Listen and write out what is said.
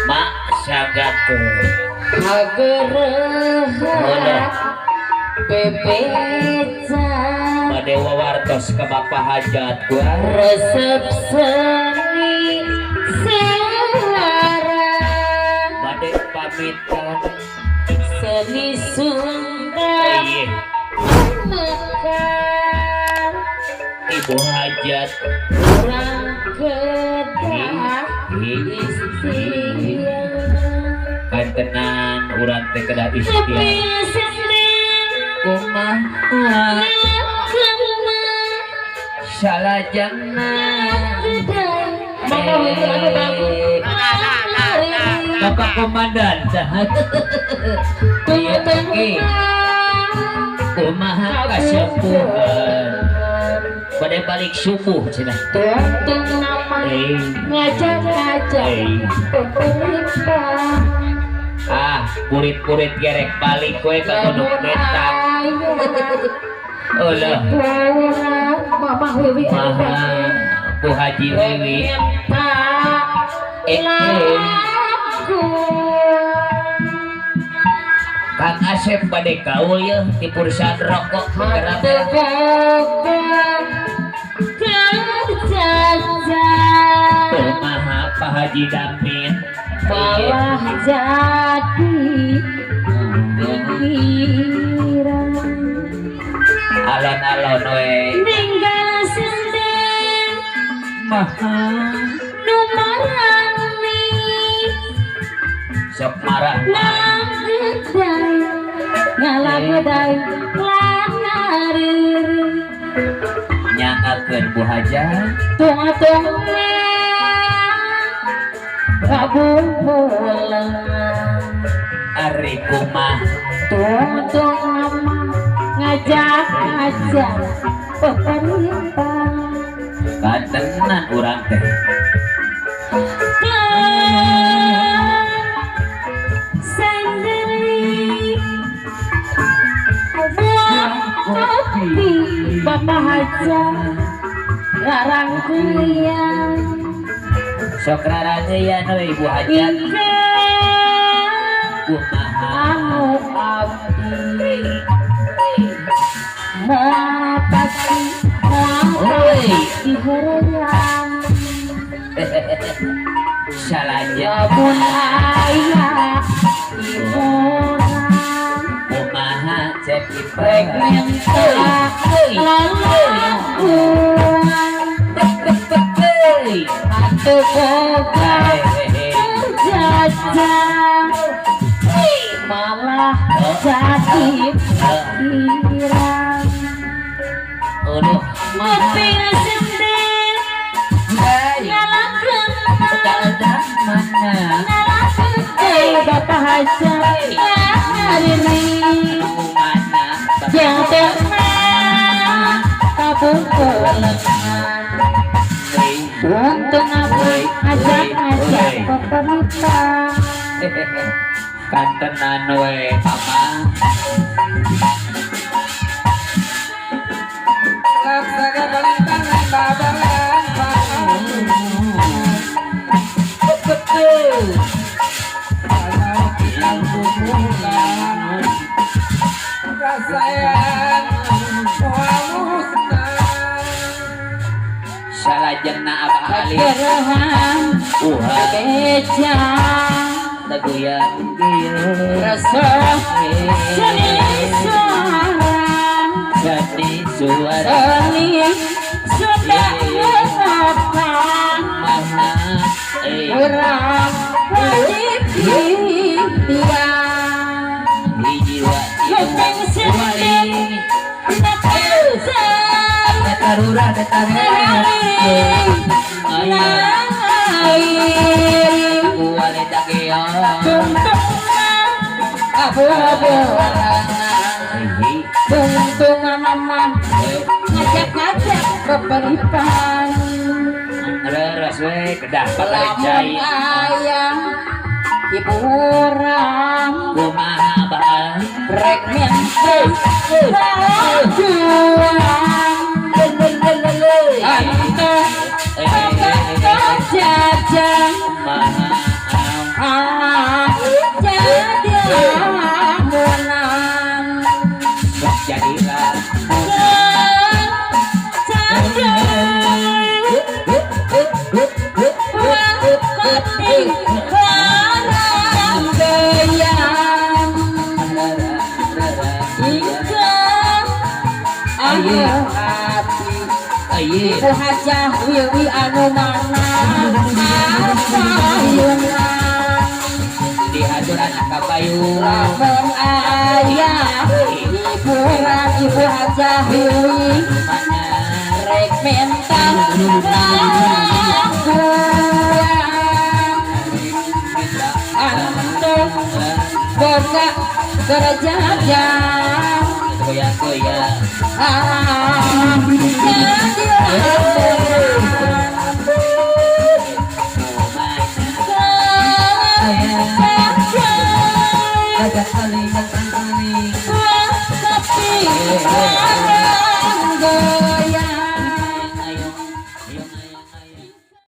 mak sagatu Hagereha bebeca bade wawartos ke bapak hajat gua resep seni suara bade pamitan seni Sunda iya mekar ibu hajat kurang kedah istilah kantenan urang teh kedah tapi istilah senen kumaha salajengna Bapak Komandan iya oke kumaha kasepuhan pada balik subuh cenah tuntung nama ngajak-ngajak pemerintah purit-purit gerek balik kue ke gunung betang ulah Mama Wiwi maha Bu Haji Wiwi Kang Asep pada kaul ya di perusahaan rokok maha Pak Haji Damin malah jadi pikiran alon-alon we tinggal senden maha numarani sok marah langedai ngalagedai langarir nyangakeun Bu Haja tung-tungnya kabumpulan ari kumah tung-tung mama ngajak-ngajak pemerintah kantenan urang teh sendiri buat kopi Bapak Haja larang kuliah sok rarageyan we Ibu Haja kumaha anu abdi mapati mapati diherang salajeng pun ayah iburang kumaha cek rek ipreng minta lalakuan atuh kobat jajah malah jadi pikiran udah ngopi sendiri nyalakan mana Bapak Haja hari ini mana jatuhnya kabumpulan untung apa ajak-ajak pemerintah kantenan we mama Laksana balintangan babalan betul Kalau kita bulan Rasayan Wamusna salajengna Abah Ali Gerahan beja teguyan rasa seni suara jadi suara seni sudah mengatakan mana orang wajib dia jiwa kuping sendiri datarura wale dageo Tuntungan mama ngajak-ngajak beberitan reres we kedah lamun pakarejai ayam hiburan kumaha bahan rek miente juang ante jajang maha hati larang goyang Ika anu hati Ibu hajah wiwi anu mana Apayungan diatur anak kapayung Lamun ayah hiburan ibu hajah wiwi mana Rek mentang Antum boga gerejajang goyang-goyang Agak saling dan saling